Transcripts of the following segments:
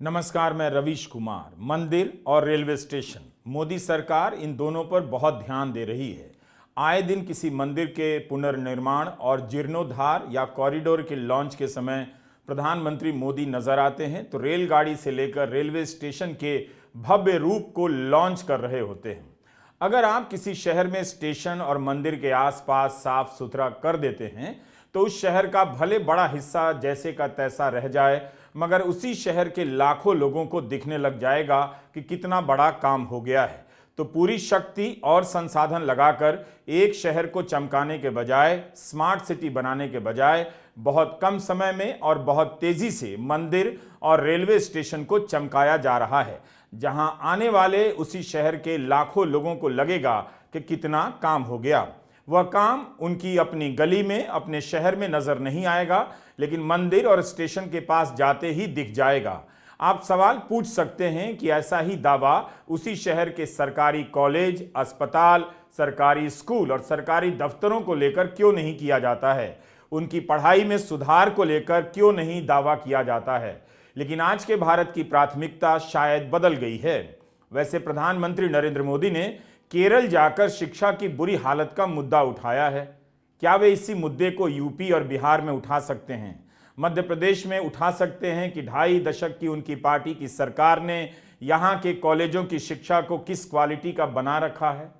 नमस्कार, मैं रवीश कुमार। मंदिर और रेलवे स्टेशन, मोदी सरकार इन दोनों पर बहुत ध्यान दे रही है। आए दिन किसी मंदिर के पुनर्निर्माण और जीर्णोद्धार या कॉरिडोर के लॉन्च के समय प्रधानमंत्री मोदी नजर आते हैं तो रेलगाड़ी से लेकर रेलवे स्टेशन के भव्य रूप को लॉन्च कर रहे होते हैं। अगर आप किसी शहर में स्टेशन और मंदिर के आसपास साफ सुथरा कर देते हैं तो उस शहर का भले बड़ा हिस्सा जैसे का तैसा रह जाए, मगर उसी शहर के लाखों लोगों को दिखने लग जाएगा कि कितना बड़ा काम हो गया है। तो पूरी शक्ति और संसाधन लगाकर एक शहर को चमकाने के बजाय, स्मार्ट सिटी बनाने के बजाय बहुत कम समय में और बहुत तेजी से मंदिर और रेलवे स्टेशन को चमकाया जा रहा है, जहां आने वाले उसी शहर के लाखों लोगों को लगेगा कि कितना काम हो गया। वह काम उनकी अपनी गली में, अपने शहर में नजर नहीं आएगा, लेकिन मंदिर और स्टेशन के पास जाते ही दिख जाएगा। आप सवाल पूछ सकते हैं कि ऐसा ही दावा उसी शहर के सरकारी कॉलेज, अस्पताल, सरकारी स्कूल और सरकारी दफ्तरों को लेकर क्यों नहीं किया जाता है? उनकी पढ़ाई में सुधार को लेकर क्यों नहीं दावा किया जाता है? लेकिन आज के भारत की प्राथमिकता शायद बदल गई है। वैसे प्रधानमंत्री नरेंद्र मोदी ने केरल जाकर शिक्षा की बुरी हालत का मुद्दा उठाया है। क्या वे इसी मुद्दे को यूपी और बिहार में उठा सकते हैं? मध्य प्रदेश में उठा सकते हैं कि 2.5 दशक की उनकी पार्टी की सरकार ने यहाँ के कॉलेजों की शिक्षा को किस क्वालिटी का बना रखा है?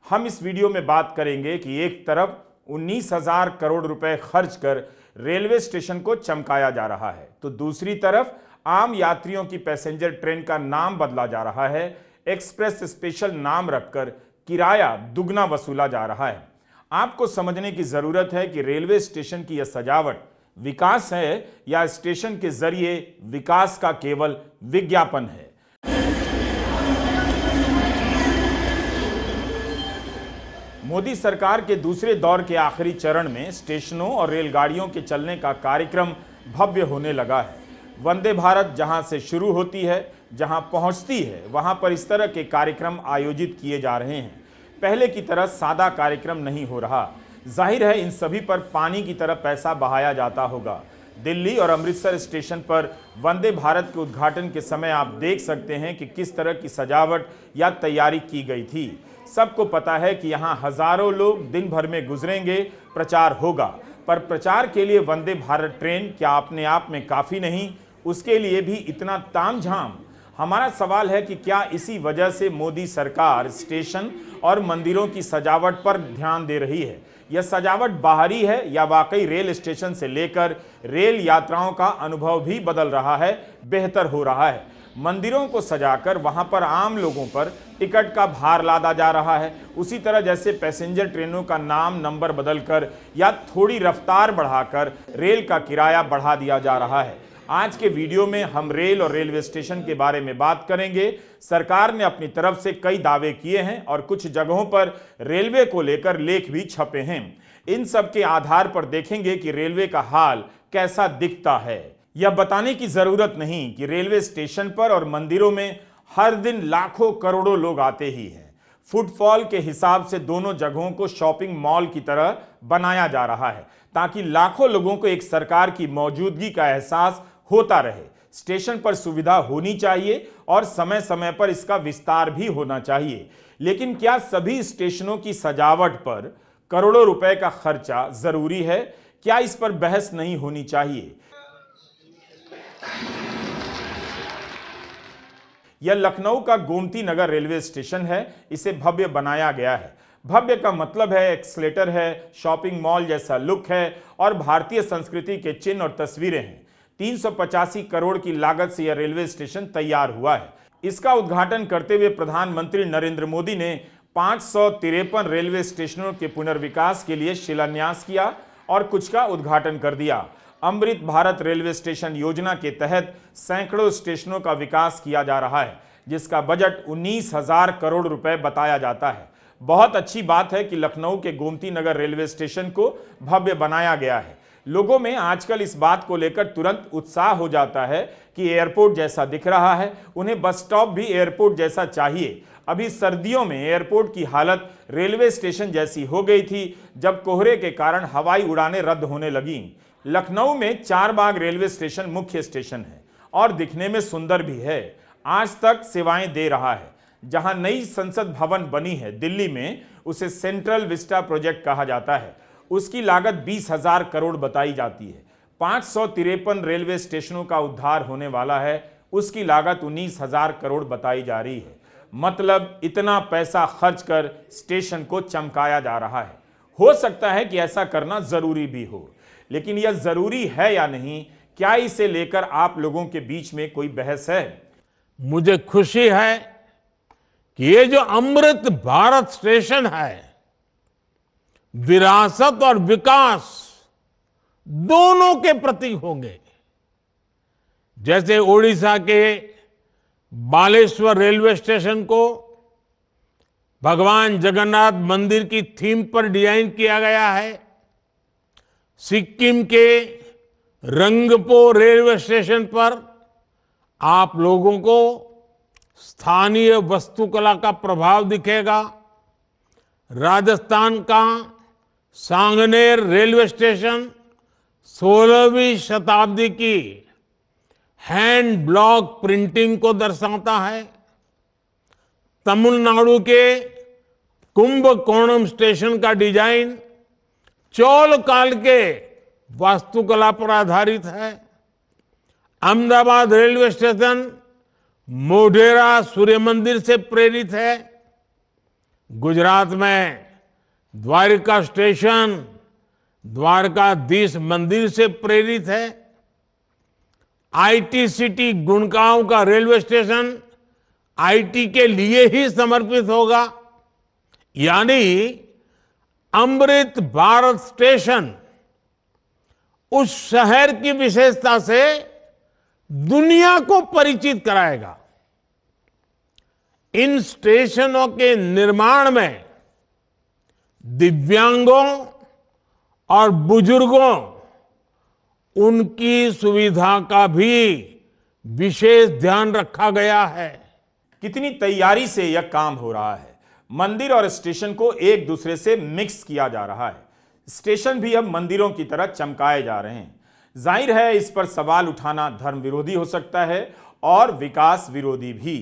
हम इस वीडियो में बात करेंगे कि एक तरफ 19,000 करोड़ रुपए खर्च कर रेलवे स्टेशन को चमकाया जा रहा है, तो दूसरी तरफ आम यात्रियों की पैसेंजर ट्रेन का नाम बदला जा रहा है, एक्सप्रेस स्पेशल नाम रखकर किराया दुगना वसूला जा रहा है। आपको समझने की जरूरत है कि रेलवे स्टेशन की यह सजावट विकास है या स्टेशन के जरिए विकास का केवल विज्ञापन है। मोदी सरकार के दूसरे दौर के आखिरी चरण में स्टेशनों और रेलगाड़ियों के चलने का कार्यक्रम भव्य होने लगा है। वंदे भारत जहां से शुरू होती है, जहां पहुंचती है, वहां पर इस तरह के कार्यक्रम आयोजित किए जा रहे हैं। पहले की तरह सादा कार्यक्रम नहीं हो रहा। जाहिर है इन सभी पर पानी की तरह पैसा बहाया जाता होगा। दिल्ली और अमृतसर स्टेशन पर वंदे भारत के उद्घाटन के समय आप देख सकते हैं कि किस तरह की सजावट या तैयारी की गई थी। सबको पता है कि यहाँ हजारों लोग दिन भर में गुजरेंगे, प्रचार होगा, पर प्रचार के लिए वंदे भारत ट्रेन क्या अपने आप में काफी नहीं? उसके लिए भी इतना तामझाम? हमारा सवाल है कि क्या इसी वजह से मोदी सरकार स्टेशन और मंदिरों की सजावट पर ध्यान दे रही है? यह सजावट बाहरी है या वाकई रेल स्टेशन से लेकर रेल यात्राओं का अनुभव भी बदल रहा है, बेहतर हो रहा है? मंदिरों को सजाकर वहां पर आम लोगों पर टिकट का भार लादा जा रहा है, उसी तरह जैसे पैसेंजर ट्रेनों का नाम नंबर बदलकर या थोड़ी रफ्तार बढ़ाकर रेल का किराया बढ़ा दिया जा रहा है। आज के वीडियो में हम रेल और रेलवे स्टेशन के बारे में बात करेंगे। सरकार ने अपनी तरफ से कई दावे किए हैं और कुछ जगहों पर रेलवे को लेकर लेख भी छपे हैं। इन सब के आधार पर देखेंगे कि रेलवे का हाल कैसा दिखता है। यह बताने की जरूरत नहीं कि रेलवे स्टेशन पर और मंदिरों में हर दिन लाखों करोड़ों लोग आते ही हैं। फुटफॉल के हिसाब से दोनों जगहों को शॉपिंग मॉल की तरह बनाया जा रहा है ताकि लाखों लोगों को एक सरकार की मौजूदगी का एहसास होता रहे। स्टेशन पर सुविधा होनी चाहिए और समय समय पर इसका विस्तार भी होना चाहिए। लेकिन क्या सभी स्टेशनों की सजावट पर करोड़ों रुपए का खर्चा जरूरी है? क्या इस पर बहस नहीं होनी चाहिए? यह लखनऊ का गोमती नगर रेलवे स्टेशन है। इसे भव्य बनाया गया है। भव्य का मतलब है एक्सलेटर है, शॉपिंग मॉल जैसा लुक है और भारतीय संस्कृति के चिन्ह और तस्वीरें हैं। 385 करोड़ की लागत से यह रेलवे स्टेशन तैयार हुआ है। इसका उद्घाटन करते हुए प्रधानमंत्री नरेंद्र मोदी ने 553 रेलवे स्टेशनों के पुनर्विकास के लिए शिलान्यास किया और कुछ का उद्घाटन कर दिया। अमृत भारत रेलवे स्टेशन योजना के तहत सैकड़ों स्टेशनों का विकास किया जा रहा है, जिसका बजट 19,000 करोड़ रुपए बताया जाता है। बहुत अच्छी बात है कि लखनऊ के गोमती नगर रेलवे स्टेशन को भव्य बनाया गया है। लोगों में आजकल इस बात को लेकर तुरंत उत्साह हो जाता है कि एयरपोर्ट जैसा दिख रहा है, उन्हें बस स्टॉप भी एयरपोर्ट जैसा चाहिए। अभी सर्दियों में एयरपोर्ट की हालत रेलवे स्टेशन जैसी हो गई थी जब कोहरे के कारण हवाई उड़ानें रद्द होने लगीं। लखनऊ में चारबाग रेलवे स्टेशन मुख्य स्टेशन है और दिखने में सुंदर भी है। आज तक सेवाएं दे रहा है। जहां नई संसद भवन बनी है दिल्ली में, उसे सेंट्रल विस्टा प्रोजेक्ट कहा जाता है। उसकी लागत 20,000 करोड़ बताई जाती है। 553 रेलवे स्टेशनों का उद्धार होने वाला है, उसकी लागत 19,000 करोड़ बताई जा रही है। मतलब इतना पैसा खर्च कर स्टेशन को चमकाया जा रहा है। हो सकता है कि ऐसा करना जरूरी भी हो, लेकिन यह जरूरी है या नहीं, क्या इसे लेकर आप लोगों के बीच में कोई बहस है? मुझे खुशी है कि ये जो अमृत भारत स्टेशन है, विरासत और विकास दोनों के प्रतीक होंगे। जैसे ओडिशा के बालेश्वर रेलवे स्टेशन को भगवान जगन्नाथ मंदिर की थीम पर डिजाइन किया गया है, सिक्किम के रंगपो रेलवे स्टेशन पर आप लोगों को स्थानीय वास्तुकला का प्रभाव दिखेगा। राजस्थान का सांगनेर रेलवे स्टेशन 16वीं शताब्दी की हैंड ब्लॉक प्रिंटिंग को दर्शाता है। तमिलनाडु के कुंभकोणम स्टेशन का डिजाइन चोल काल के वास्तुकला पर आधारित है। अहमदाबाद रेलवे स्टेशन मोढेरा सूर्य मंदिर से प्रेरित है। गुजरात में द्वारका स्टेशन द्वारकाधीश मंदिर से प्रेरित है। आईटी सिटी गुड़गांव का रेलवे स्टेशन आईटी के लिए ही समर्पित होगा। यानी अमृत भारत स्टेशन उस शहर की विशेषता से दुनिया को परिचित कराएगा। इन स्टेशनों के निर्माण में दिव्यांगों और बुजुर्गों, उनकी सुविधा का भी विशेष ध्यान रखा गया है। कितनी तैयारी से यह काम हो रहा है। मंदिर और स्टेशन को एक दूसरे से मिक्स किया जा रहा है। स्टेशन भी अब मंदिरों की तरह चमकाए जा रहे हैं। जाहिर है इस पर सवाल उठाना धर्म विरोधी हो सकता है और विकास विरोधी भी।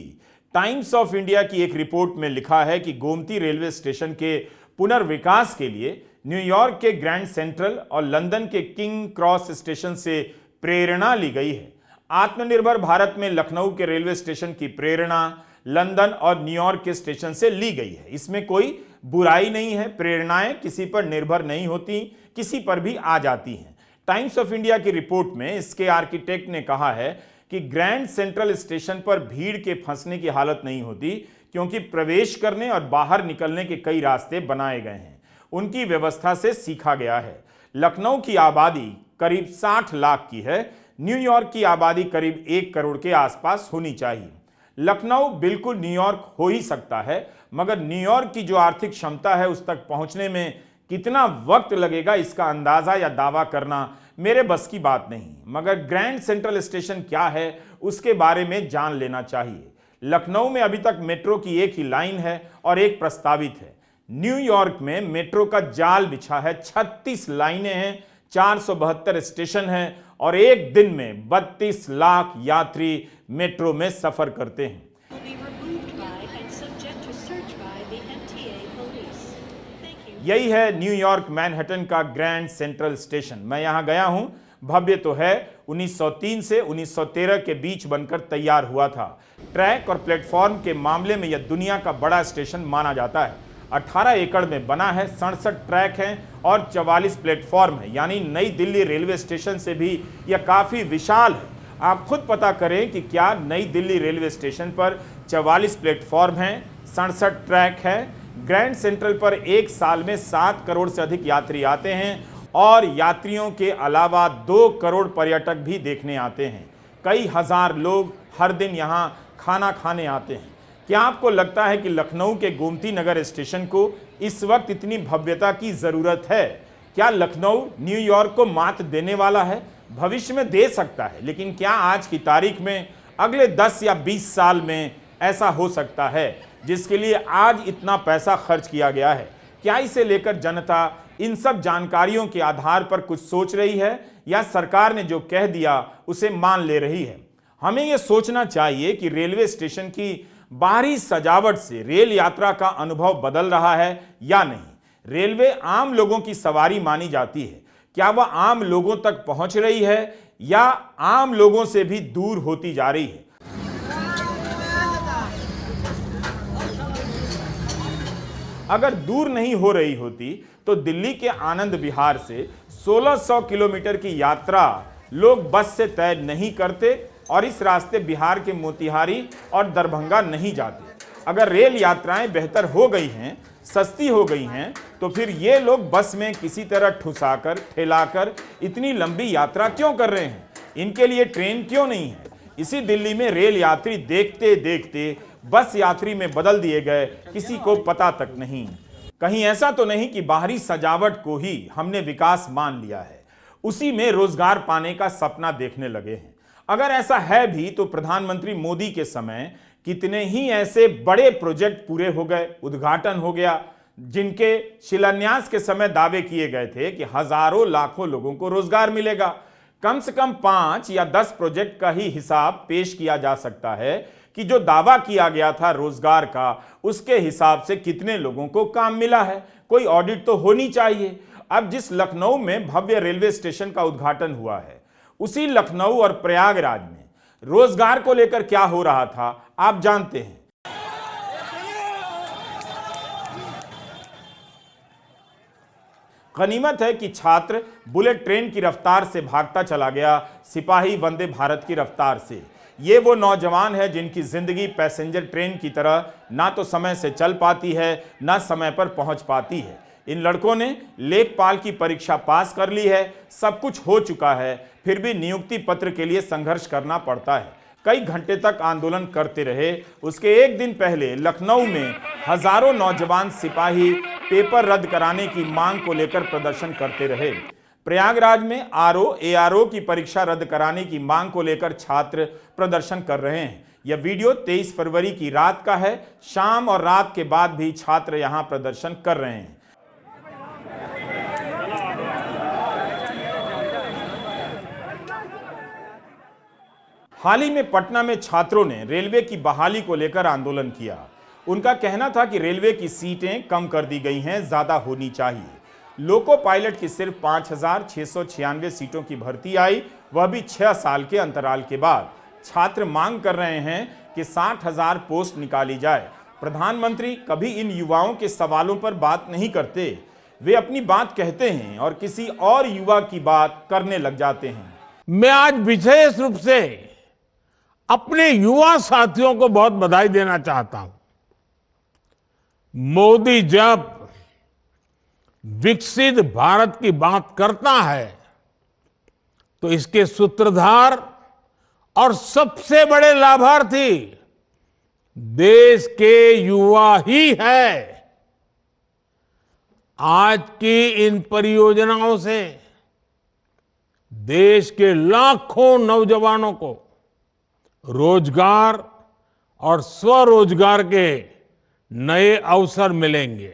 टाइम्स ऑफ इंडिया की एक रिपोर्ट में लिखा है कि गोमती रेलवे स्टेशन के पुनर्विकास के लिए न्यूयॉर्क के ग्रैंड सेंट्रल और लंदन के किंग क्रॉस स्टेशन से प्रेरणा ली गई है। आत्मनिर्भर भारत में लखनऊ के रेलवे स्टेशन की प्रेरणा लंदन और न्यूयॉर्क के स्टेशन से ली गई है। इसमें कोई बुराई नहीं है। प्रेरणाएं किसी पर निर्भर नहीं होती, किसी पर भी आ जाती हैं। टाइम्स ऑफ इंडिया की रिपोर्ट में इसके आर्किटेक्ट ने कहा है कि ग्रैंड सेंट्रल स्टेशन पर भीड़ के फंसने की हालत नहीं होती, क्योंकि प्रवेश करने और बाहर निकलने के कई रास्ते बनाए गए हैं। उनकी व्यवस्था से सीखा गया है। लखनऊ की आबादी करीब 60 लाख की है। न्यूयॉर्क की आबादी करीब 1 करोड़ के आसपास होनी चाहिए। लखनऊ बिल्कुल न्यूयॉर्क हो ही सकता है, मगर न्यूयॉर्क की जो आर्थिक क्षमता है उस तक पहुंचने में कितना वक्त लगेगा, इसका अंदाजा या दावा करना मेरे बस की बात नहीं। मगर ग्रैंड सेंट्रल स्टेशन क्या है उसके बारे में जान लेना चाहिए। लखनऊ में अभी तक मेट्रो की एक ही लाइन है और एक प्रस्तावित है। न्यूयॉर्क में मेट्रो का जाल बिछा है, 36 लाइनें हैं, 472 स्टेशन हैं और एक दिन में 32 लाख यात्री मेट्रो में सफर करते हैं। यही है न्यूयॉर्क मैनहट्टन का ग्रैंड सेंट्रल स्टेशन। मैं यहां गया हूं। भव्य तो है। 1903 से 1913 के बीच बनकर तैयार हुआ था। ट्रैक और प्लेटफॉर्म के मामले में यह दुनिया का बड़ा स्टेशन माना जाता है। 18 एकड़ में बना है, 67 ट्रैक हैं और 44 प्लेटफॉर्म है। यानी नई दिल्ली रेलवे स्टेशन से भी यह काफी विशाल है। आप खुद पता करें कि क्या नई दिल्ली रेलवे स्टेशन पर 44 प्लेटफॉर्म हैं, 67 ट्रैक है। ग्रैंड सेंट्रल पर एक साल में 7 करोड़ से अधिक यात्री आते हैं और यात्रियों के अलावा 2 करोड़ पर्यटक भी देखने आते हैं। कई हजार लोग हर दिन यहां खाना खाने आते हैं। क्या आपको लगता है कि लखनऊ के गोमती नगर स्टेशन को इस वक्त इतनी भव्यता की जरूरत है? क्या लखनऊ न्यूयॉर्क को मात देने वाला है? भविष्य में दे सकता है, लेकिन क्या आज की तारीख में अगले 10 या 20 साल में ऐसा हो सकता है जिसके लिए आज इतना पैसा खर्च किया गया है? क्या इसे लेकर जनता इन सब जानकारियों के आधार पर कुछ सोच रही है या सरकार ने जो कह दिया उसे मान ले रही है? हमें यह सोचना चाहिए कि रेलवे स्टेशन की बाहरी सजावट से रेल यात्रा का अनुभव बदल रहा है या नहीं। रेलवे आम लोगों की सवारी मानी जाती है, क्या वह आम लोगों तक पहुंच रही है या आम लोगों से भी दूर होती जा रही है? अगर दूर नहीं हो रही होती तो दिल्ली के आनंद विहार से 1600 किलोमीटर की यात्रा लोग बस से तय नहीं करते और इस रास्ते बिहार के मोतिहारी और दरभंगा नहीं जाते। अगर रेल यात्राएं बेहतर हो गई हैं, सस्ती हो गई हैं, तो फिर ये लोग बस में किसी तरह ठुसाकर ठेलाकर इतनी लंबी यात्रा क्यों कर रहे हैं? इनके लिए ट्रेन क्यों नहीं है? इसी दिल्ली में रेल यात्री देखते देखते बस यात्री में बदल दिए गए, किसी को पता तक नहीं। कहीं ऐसा तो नहीं कि बाहरी सजावट को ही हमने विकास मान लिया है, उसी में रोजगार पाने का सपना देखने लगे हैं। अगर ऐसा है भी तो प्रधानमंत्री मोदी के समय कितने ही ऐसे बड़े प्रोजेक्ट पूरे हो गए, उद्घाटन हो गया, जिनके शिलान्यास के समय दावे किए गए थे कि हजारों लाखों लोगों को रोजगार मिलेगा। कम से कम 5 या 10 प्रोजेक्ट का ही हिसाब पेश किया जा सकता है कि जो दावा किया गया था रोजगार का, उसके हिसाब से कितने लोगों को काम मिला है। कोई ऑडिट तो होनी चाहिए। अब जिस लखनऊ में भव्य रेलवे स्टेशन का उद्घाटन हुआ है, उसी लखनऊ और प्रयागराज में रोजगार को लेकर क्या हो रहा था आप जानते हैं। गनीमत है कि छात्र बुलेट ट्रेन की रफ्तार से भागता चला गया सिपाही वंदे भारत की रफ्तार से। ये वो नौजवान है जिनकी जिंदगी पैसेंजर ट्रेन की तरह ना तो समय से चल पाती है, ना समय पर पहुंच पाती है। इन लड़कों ने लेखपाल की परीक्षा पास कर ली है, सब कुछ हो चुका है, फिर भी नियुक्ति पत्र के लिए संघर्ष करना पड़ता है। कई घंटे तक आंदोलन करते रहे। उसके एक दिन पहले लखनऊ में हजारों नौजवान सिपाही पेपर रद्द कराने की मांग को लेकर प्रदर्शन करते रहे। प्रयागराज में एआरओ की परीक्षा रद्द कराने की मांग को लेकर छात्र प्रदर्शन कर रहे हैं। यह वीडियो 23 फरवरी की रात का है। शाम और रात के बाद भी छात्र यहां प्रदर्शन कर रहे हैं। हाल ही में पटना में छात्रों ने रेलवे की बहाली को लेकर आंदोलन किया। उनका कहना था कि रेलवे की सीटें कम कर दी गई हैं, ज्यादा होनी चाहिए। लोको पायलट की सिर्फ 5,696 सीटों की भर्ती आई, वह भी 6 साल के अंतराल के बाद। छात्र मांग कर रहे हैं कि 60,000 पोस्ट निकाली जाए। प्रधानमंत्री कभी इन युवाओं के सवालों पर बात नहीं करते। वे अपनी बात कहते हैं और किसी और युवा की बात करने लग जाते हैं। मैं आज विशेष रूप से अपने युवा साथियों को बहुत बधाई देना चाहता हूं। मोदी जब विकसित भारत की बात करता है तो इसके सूत्रधार और सबसे बड़े लाभार्थी देश के युवा ही है। आज की इन परियोजनाओं से देश के लाखों नौजवानों को रोजगार और स्वरोजगार के नए अवसर मिलेंगे।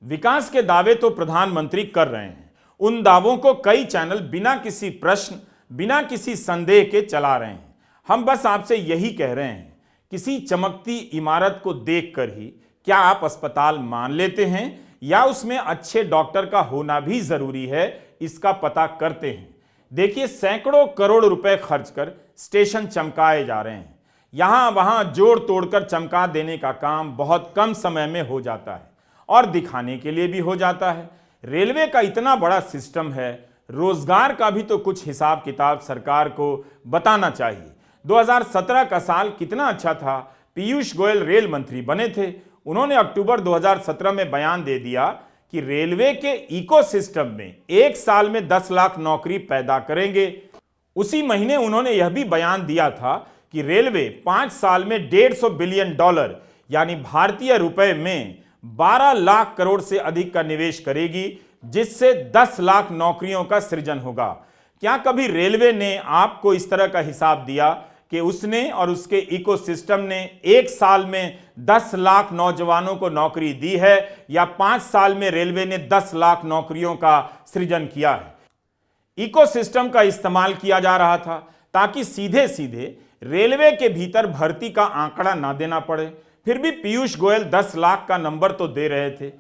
विकास के दावे तो प्रधानमंत्री कर रहे हैं। उन दावों को कई चैनल बिना किसी प्रश्न, बिना किसी संदेह के चला रहे हैं। हम बस आपसे यही कह रहे हैं, किसी चमकती इमारत को देखकर ही क्या आप अस्पताल मान लेते हैं या उसमें अच्छे डॉक्टर का होना भी जरूरी है, इसका पता करते हैं। देखिए, सैकड़ों करोड़ रुपए खर्च कर स्टेशन चमकाए जा रहे हैं। यहां वहां जोड़ तोड़कर चमका देने का काम बहुत कम समय में हो जाता है और दिखाने के लिए भी हो जाता है। रेलवे का इतना बड़ा सिस्टम है, रोजगार का भी तो कुछ हिसाब किताब सरकार को बताना चाहिए। 2017 का साल कितना अच्छा था। पीयूष गोयल रेल मंत्री बने थे। उन्होंने अक्टूबर 2017 में बयान दे दिया कि रेलवे के इकोसिस्टम में 1 साल में 10 लाख नौकरी पैदा करेंगे। उसी महीने उन्होंने यह भी बयान दिया था कि रेलवे 5 साल में $150 बिलियन यानी भारतीय रुपए में 12 लाख करोड़ से अधिक का निवेश करेगी, जिससे 10 लाख नौकरियों का सृजन होगा। क्या कभी रेलवे ने आपको इस तरह का हिसाब दिया कि उसने और उसके इकोसिस्टम ने 1 साल में 10 लाख नौजवानों को नौकरी दी है या 5 साल में रेलवे ने 10 लाख नौकरियों का सृजन किया है? इकोसिस्टम का इस्तेमाल किया जा रहा था ताकि सीधे सीधे रेलवे के भीतर भर्ती का आंकड़ा ना देना पड़े। फिर भी पीयूष गोयल 10 लाख का नंबर तो दे रहे थे।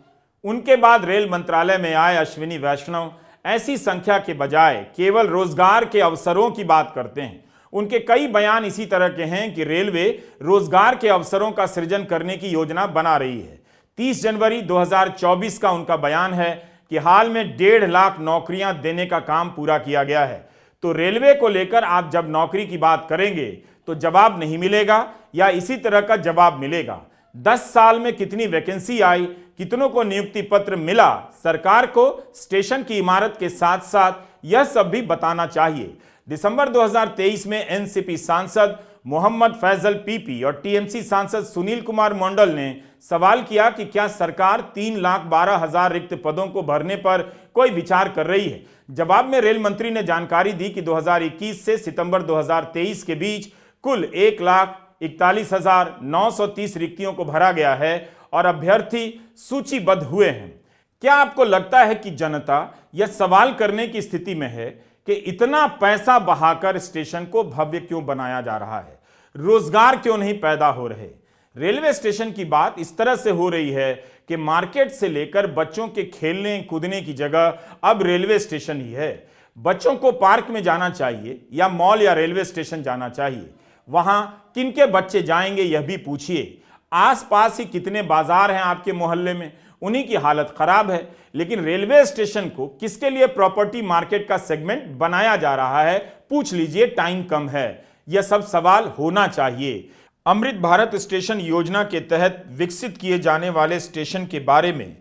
उनके बाद रेल मंत्रालय में आए अश्विनी वैष्णव ऐसी संख्या के बजाय केवल रोजगार के अवसरों की बात करते हैं। उनके कई बयान इसी तरह के हैं कि रेलवे रोजगार के अवसरों का सृजन करने की योजना बना रही है। 30 जनवरी 2024 का उनका बयान है कि हाल में 1.5 लाख नौकरियां देने का काम पूरा किया गया है। तो रेलवे को लेकर आप जब नौकरी की बात करेंगे तो जवाब नहीं मिलेगा या इसी तरह का जवाब मिलेगा। 10 साल में कितनी वैकेंसी आई, कितनों को नियुक्ति पत्र मिला, सरकार को स्टेशन की इमारत के साथ साथ यह सब भी बताना चाहिए। दिसंबर 2023 में एनसीपी सांसद मोहम्मद फैजल पीपी और टीएमसी सांसद सुनील कुमार मंडल ने सवाल किया कि क्या सरकार 3,12,000 रिक्त पदों को भरने पर कोई विचार कर रही है। जवाब में रेल मंत्री ने जानकारी दी कि 2021 से सितंबर 2023 के बीच कुल 1,41,930 रिक्तियों को भरा गया है और अभ्यर्थी सूचीबद्ध हुए हैं। क्या आपको लगता है कि जनता यह सवाल करने की स्थिति में है कि इतना पैसा बहाकर स्टेशन को भव्य क्यों बनाया जा रहा है, रोजगार क्यों नहीं पैदा हो रहे। रेलवे स्टेशन की बात इस तरह से हो रही है कि मार्केट से लेकर बच्चों के खेलने कूदने की जगह अब रेलवे स्टेशन ही है। बच्चों को पार्क में जाना चाहिए या मॉल या रेलवे स्टेशन जाना चाहिए, वहां किनके बच्चे जाएंगे यह भी पूछिए। आसपास ही कितने बाजार हैं आपके मोहल्ले में, उन्हीं की हालत खराब है। लेकिन रेलवे स्टेशन को किसके लिए प्रॉपर्टी मार्केट का सेगमेंट बनाया जा रहा है, पूछ लीजिए, टाइम कम है। यह सब सवाल होना चाहिए। अमृत भारत स्टेशन योजना के तहत विकसित किए जाने वाले स्टेशन के बारे में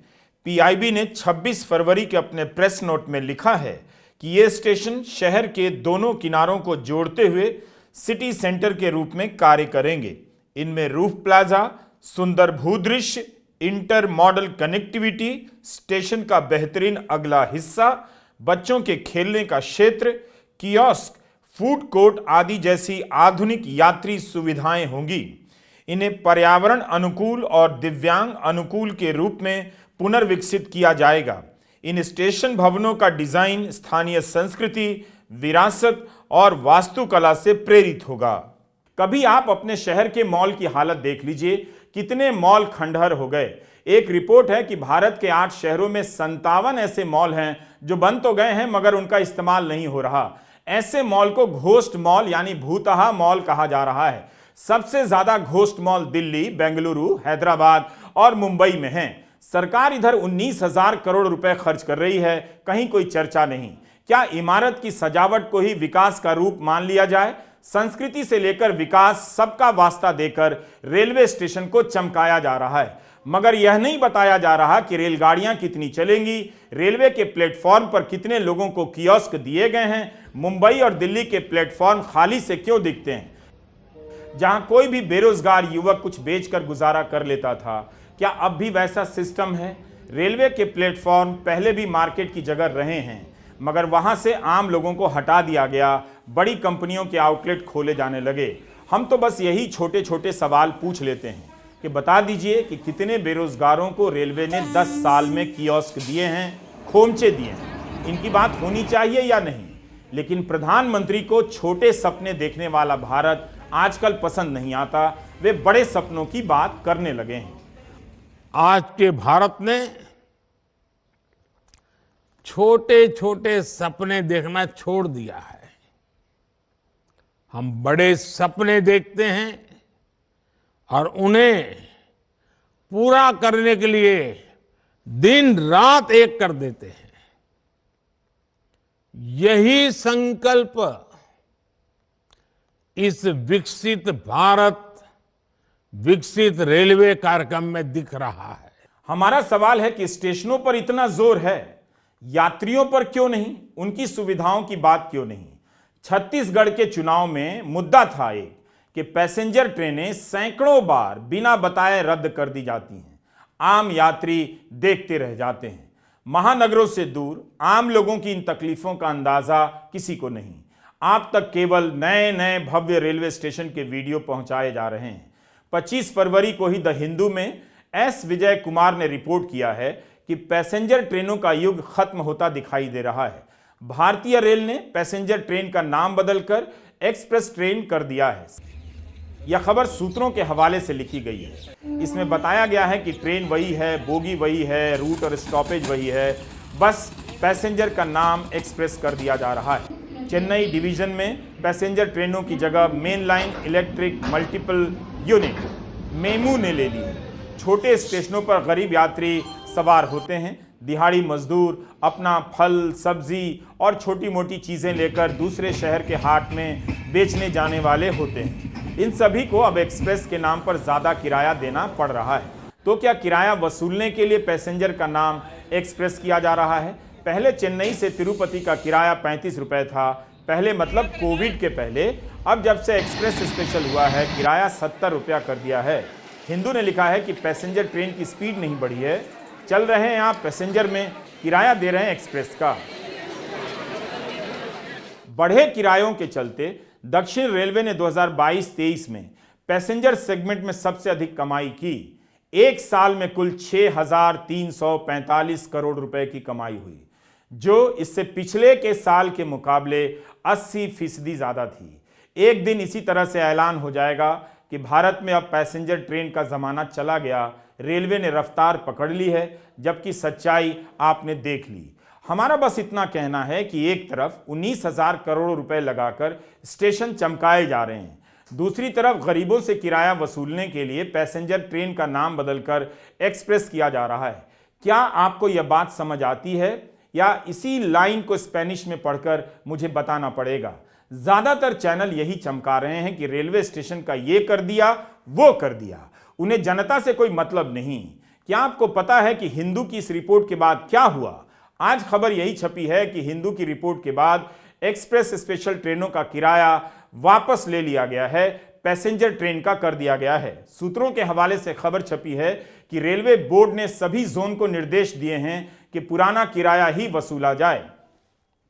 पीआईबी ने 26 फरवरी के अपने प्रेस नोट में लिखा है कि यह स्टेशन शहर के दोनों किनारों को जोड़ते हुए सिटी सेंटर के रूप में कार्य करेंगे। इनमें रूफ प्लाजा, सुंदर भूदृश्य, इंटर मॉडल कनेक्टिविटी, स्टेशन का बेहतरीन अगला हिस्सा, बच्चों के खेलने का क्षेत्र, कियोस्क, फूड कोर्ट आदि जैसी आधुनिक यात्री सुविधाएं होंगी। इन्हें पर्यावरण अनुकूल और दिव्यांग अनुकूल के रूप में पुनर्विकसित किया जाएगा। इन स्टेशन भवनों का डिजाइन स्थानीय संस्कृति, विरासत और वास्तुकला से प्रेरित होगा। कभी आप अपने शहर के मॉल की हालत देख लीजिए, कितने मॉल खंडहर हो गए। एक रिपोर्ट है कि भारत के 8 शहरों में 57 ऐसे मॉल हैं जो बंद तो गए हैं मगर उनका इस्तेमाल नहीं हो रहा। ऐसे मॉल को घोस्ट मॉल यानी भूतहा मॉल कहा जा रहा है। सबसे ज्यादा घोस्ट मॉल दिल्ली, बेंगलुरु, हैदराबाद और मुंबई में हैं। सरकार इधर 19,000 करोड़ रुपए खर्च कर रही है, कहीं कोई चर्चा नहीं। क्या इमारत की सजावट को ही विकास का रूप मान लिया जाए? संस्कृति से लेकर विकास सबका वास्ता देकर रेलवे स्टेशन को चमकाया जा रहा है, मगर यह नहीं बताया जा रहा कि रेलगाड़ियां कितनी चलेंगी, रेलवे के प्लेटफॉर्म पर कितने लोगों को कियोस्क दिए गए हैं, मुंबई और दिल्ली के प्लेटफॉर्म खाली से क्यों दिखते हैं। जहां कोई भी बेरोजगार युवक कुछ बेचकर गुजारा कर लेता था, क्या अब भी वैसा सिस्टम है? रेलवे के प्लेटफॉर्म पहले भी मार्केट की जगह रहे हैं, मगर वहां से आम लोगों को हटा दिया गया, बड़ी कंपनियों के आउटलेट खोले जाने लगे। हम तो बस यही छोटे छोटे सवाल पूछ लेते हैं कि बता दीजिए कि कितने बेरोजगारों को रेलवे ने 10 साल में कियोस्क दिए हैं, खोमचे दिए हैं। इनकी बात होनी चाहिए या नहीं? लेकिन प्रधानमंत्री को छोटे सपने देखने वाला भारत आजकल पसंद नहीं आता। वे बड़े सपनों की बात करने लगे हैं। आज के भारत ने छोटे छोटे सपने देखना छोड़ दिया है। हम बड़े सपने देखते हैं और उन्हें पूरा करने के लिए दिन रात एक कर देते हैं। यही संकल्प इस विकसित भारत, विकसित रेलवे कार्यक्रम में दिख रहा है। हमारा सवाल है कि स्टेशनों पर इतना जोर है, यात्रियों पर क्यों नहीं? उनकी सुविधाओं की बात क्यों नहीं? छत्तीसगढ़ के चुनाव में मुद्दा था एक कि पैसेंजर ट्रेनें सैकड़ों बार बिना बताए रद्द कर दी जाती हैं। आम यात्री देखते रह जाते हैं। महानगरों से दूर आम लोगों की इन तकलीफों का अंदाजा किसी को नहीं। आप तक केवल नए नए भव्य रेलवे स्टेशन के वीडियो पहुंचाए जा रहे हैं। 25 फरवरी को ही द हिंदू में एस विजय कुमार ने रिपोर्ट किया है कि पैसेंजर ट्रेनों का युग खत्म होता दिखाई दे रहा है। भारतीय रेल ने पैसेंजर ट्रेन का नाम बदलकर एक्सप्रेस ट्रेन कर दिया है। यह खबर सूत्रों के हवाले से लिखी गई है। इसमें बताया गया है कि ट्रेन वही है, बोगी वही है, रूट और स्टॉपेज वही है, बस पैसेंजर का नाम एक्सप्रेस कर दिया जा रहा है। चेन्नई डिवीजन में पैसेंजर ट्रेनों की जगह main line electric multiple unit MEMU ने ले ली है। छोटे स्टेशनों पर गरीब यात्री सवार होते हैं। दिहाड़ी मजदूर अपना फल, सब्जी और छोटी मोटी चीज़ें लेकर दूसरे शहर के हाट में बेचने जाने वाले होते हैं। इन सभी को अब एक्सप्रेस के नाम पर ज़्यादा किराया देना पड़ रहा है। तो क्या किराया वसूलने के लिए पैसेंजर का नाम एक्सप्रेस किया जा रहा है? पहले चेन्नई से तिरुपति का किराया 35 रुपये था, पहले मतलब कोविड के पहले। अब जब से एक्सप्रेस स्पेशल हुआ है, किराया 70 रुपया कर दिया है। हिंदू ने लिखा है कि पैसेंजर ट्रेन की स्पीड नहीं बढ़ी है, चल रहे हैं आप पैसेंजर में, किराया दे रहे हैं एक्सप्रेस का। बढ़े किरायों के चलते दक्षिण रेलवे ने 2022-23 में पैसेंजर सेगमेंट में सबसे अधिक कमाई की। एक साल में कुल 6,345 करोड़ रुपए की कमाई हुई, जो इससे पिछले के साल के मुकाबले 80% ज्यादा थी। एक दिन इसी तरह से ऐलान हो जाएगा कि भारत में अब पैसेंजर ट्रेन का जमाना चला गया, रेलवे ने रफ्तार पकड़ ली है, जबकि सच्चाई आपने देख ली। हमारा बस इतना कहना है कि एक तरफ 19,000 करोड़ रुपए लगाकर स्टेशन चमकाए जा रहे हैं, दूसरी तरफ गरीबों से किराया वसूलने के लिए पैसेंजर ट्रेन का नाम बदलकर एक्सप्रेस किया जा रहा है। क्या आपको यह बात समझ आती है या इसी लाइन को स्पेनिश में पढ़कर मुझे बताना पड़ेगा? ज्यादातर चैनल यही चमका रहे हैं कि रेलवे स्टेशन का ये कर दिया, वो कर दिया, उन्हें जनता से कोई मतलब नहीं। क्या आपको पता है कि हिंदू की इस रिपोर्ट के बाद क्या हुआ? आज खबर यही छपी है कि हिंदू की रिपोर्ट के बाद एक्सप्रेस स्पेशल ट्रेनों का किराया वापस ले लिया गया है, पैसेंजर ट्रेन का कर दिया गया है। सूत्रों के हवाले से खबर छपी है कि रेलवे बोर्ड ने सभी जोन को निर्देश दिए हैं कि पुराना किराया ही वसूला जाए।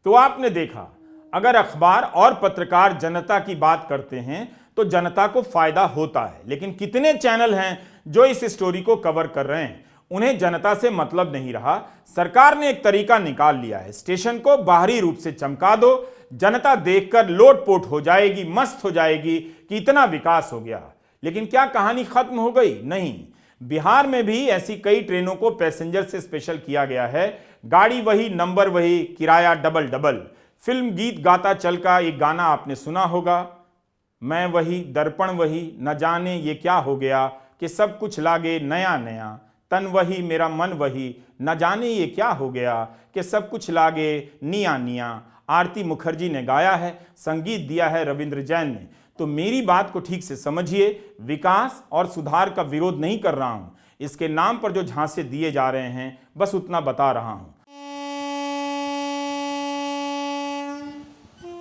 तो आपने देखा, अगर अखबार और पत्रकार जनता की बात करते हैं तो जनता को फायदा होता है, लेकिन कितने चैनल हैं जो इस स्टोरी को कवर कर रहे हैं? उन्हें जनता से मतलब नहीं रहा। सरकार ने एक तरीका निकाल लिया है, स्टेशन को बाहरी रूप से चमका दो, जनता देखकर लोटपोट हो जाएगी, मस्त हो जाएगी कि इतना विकास हो गया। लेकिन क्या कहानी खत्म हो गई? नहीं, बिहार में भी ऐसी कई ट्रेनों को पैसेंजर से स्पेशल किया गया है। गाड़ी वही, नंबर वही, किराया डबल डबल। फिल्म गीत गाता चल का एक गाना आपने सुना होगा, मैं वही, दर्पण वही, न जाने ये क्या हो गया कि सब कुछ लागे नया नया, तन वही मेरा मन वही, न जाने ये क्या हो गया कि सब कुछ लागे निया निया। आरती मुखर्जी ने गाया है, संगीत दिया है रविंद्र जैन ने। तो मेरी बात को ठीक से समझिए, विकास और सुधार का विरोध नहीं कर रहा हूं, इसके नाम पर जो झांसे दिए जा रहे हैं बस उतना बता रहा हूं।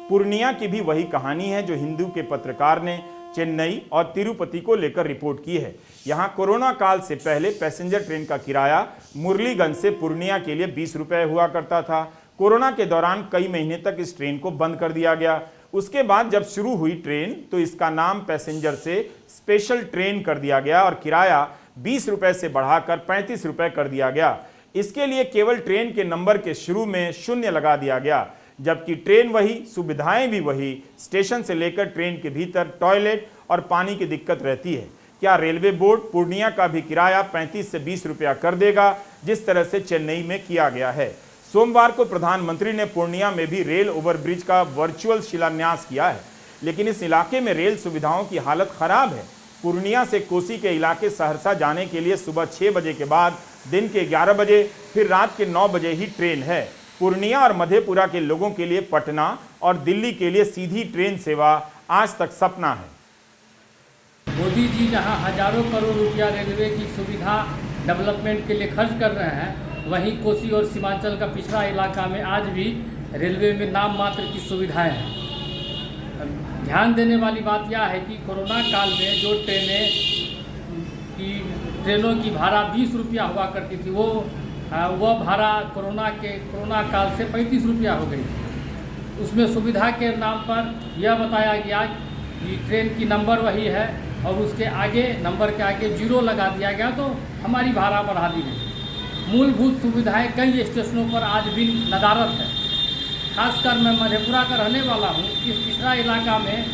पूर्णिया की भी वही कहानी है जो हिंदू के पत्रकार ने चेन्नई और तिरुपति को लेकर रिपोर्ट की है। यहां कोरोना काल से पहले पैसेंजर ट्रेन का किराया मुरलीगंज से पूर्णिया के लिए 20 रुपए हुआ करता था। कोरोना के दौरान कई महीने तक इस ट्रेन को बंद कर दिया गया। उसके बाद जब शुरू हुई ट्रेन तो इसका नाम पैसेंजर से स्पेशल ट्रेन कर दिया गया और किराया 20 रुपए से बढ़ाकर 35 रुपए कर दिया गया। इसके लिए केवल ट्रेन के नंबर के शुरू में 0 लगा दिया गया, जबकि ट्रेन वही, सुविधाएं भी वही। स्टेशन से लेकर ट्रेन के भीतर टॉयलेट और पानी की दिक्कत रहती है। क्या रेलवे बोर्ड पूर्णिया का भी किराया 35 से 20 रुपया कर देगा, जिस तरह से चेन्नई में किया गया है? सोमवार को प्रधानमंत्री ने पूर्णिया में भी रेल ओवरब्रिज का वर्चुअल शिलान्यास किया है, लेकिन इस इलाके में रेल सुविधाओं की हालत खराब है। पूर्णिया से कोसी के इलाके सहरसा जाने के लिए सुबह 6 बजे के बाद दिन के 11 बजे फिर रात के 9 बजे ही ट्रेन है। पूर्णिया और मधेपुरा के लोगों के लिए पटना और दिल्ली के लिए सीधी ट्रेन सेवा आज तक सपना है। मोदी जी जहां हजारों करोड़ रुपया रेलवे की सुविधा डेवलपमेंट के लिए खर्च कर रहे हैं, वहीं कोसी और सीमांचल का पिछड़ा इलाका में आज भी रेलवे में नाम मात्र की सुविधाएं हैं। ध्यान देने वाली बात यह है कि कोरोना काल में जो ट्रेनों की भाड़ा 20 रुपया हुआ करती थी, वह भाड़ा कोरोना काल से 35 रुपया हो गई। उसमें सुविधा के नाम पर यह बताया गया कि ट्रेन की नंबर वही है और उसके आगे नंबर के आगे 0 लगा दिया गया, तो हमारी भाड़ा बढ़ा दी गई। मूलभूत सुविधाएं कई स्टेशनों पर आज भी नदारद है। खासकर मैं मधेपुरा का रहने वाला हूँ। इस पिछड़ा इलाका में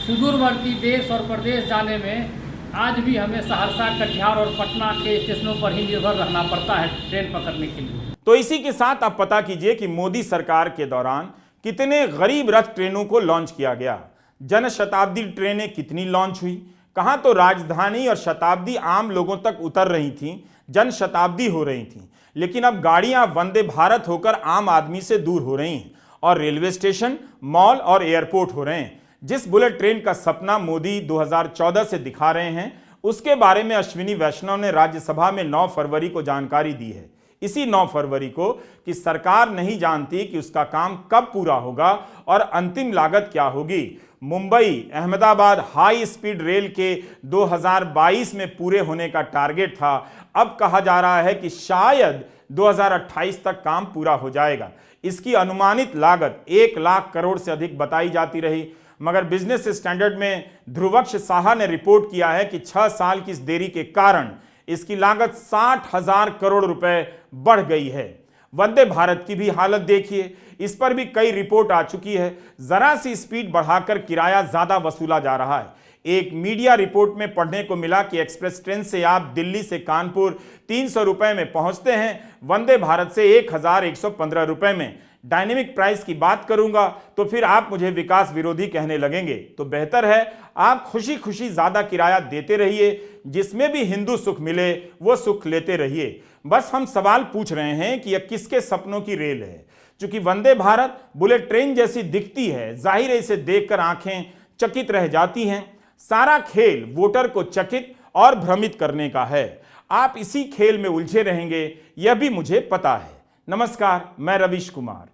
सुदूरवर्ती देश और प्रदेश जाने में आज भी हमें सहरसा, कटिहार और पटना के स्टेशनों पर ही निर्भर रहना पड़ता है ट्रेन पकड़ने के लिए। तो इसी के साथ आप पता कीजिए कि मोदी सरकार के दौरान कितने गरीब रथ ट्रेनों को लॉन्च किया गया। जन शताब्दी ट्रेनें कितनी लॉन्च हुई, कहां तो राजधानी और शताब्दी आम लोगों तक उतर रही थीं, जन शताब्दी हो रही थी, लेकिन अब गाड़ियां वंदे भारत होकर आम आदमी से दूर हो रही हैं और रेलवे स्टेशन, मॉल और एयरपोर्ट हो रहे हैं। जिस बुलेट ट्रेन का सपना मोदी 2014 से दिखा रहे हैं, उसके बारे में अश्विनी वैष्णव ने राज्यसभा में 9 फरवरी को जानकारी दी है। इसी 9 फरवरी को कि सरकार नहीं जानती कि उसका काम कब पूरा होगा और अंतिम लागत क्या होगी। Mumbai Ahmedabad high speed rail के 2022 में पूरे होने का टारगेट था। अब कहा जा रहा है कि शायद 2028 तक काम पूरा हो जाएगा। इसकी अनुमानित लागत 1 लाख करोड़ से अधिक बताई जाती रही, मगर बिजनेस स्टैंडर्ड में ध्रुवक्ष साहा ने रिपोर्ट किया है कि 6 साल की इस देरी के कारण इसकी लागत 60,000 करोड़ रुपए बढ़ गई है। वंदे भारत की भी हालत देखिए, इस पर भी कई रिपोर्ट आ चुकी है। जरा सी स्पीड बढ़ाकर किराया ज्यादा वसूला जा रहा है। एक मीडिया रिपोर्ट में पढ़ने को मिला कि एक्सप्रेस ट्रेन से आप दिल्ली से कानपुर 300 रुपए में पहुंचते हैं, वंदे भारत से 1115 रुपए में। डायनेमिक प्राइस की बात करूंगा तो फिर आप मुझे विकास विरोधी कहने लगेंगे। तो बेहतर है आप खुशी खुशी ज्यादा किराया देते रहिए, जिसमें भी हिंदू सुख मिले वो सुख लेते रहिए। बस हम सवाल पूछ रहे हैं कि यह किसके सपनों की रेल है। चूंकि वंदे भारत बुलेट ट्रेन जैसी दिखती है, जाहिर है इसे देखकर आंखें चकित रह जाती हैं। सारा खेल वोटर को चकित और भ्रमित करने का है। आप इसी खेल में उलझे रहेंगे, यह भी मुझे पता है। नमस्कार, मैं रवीश कुमार।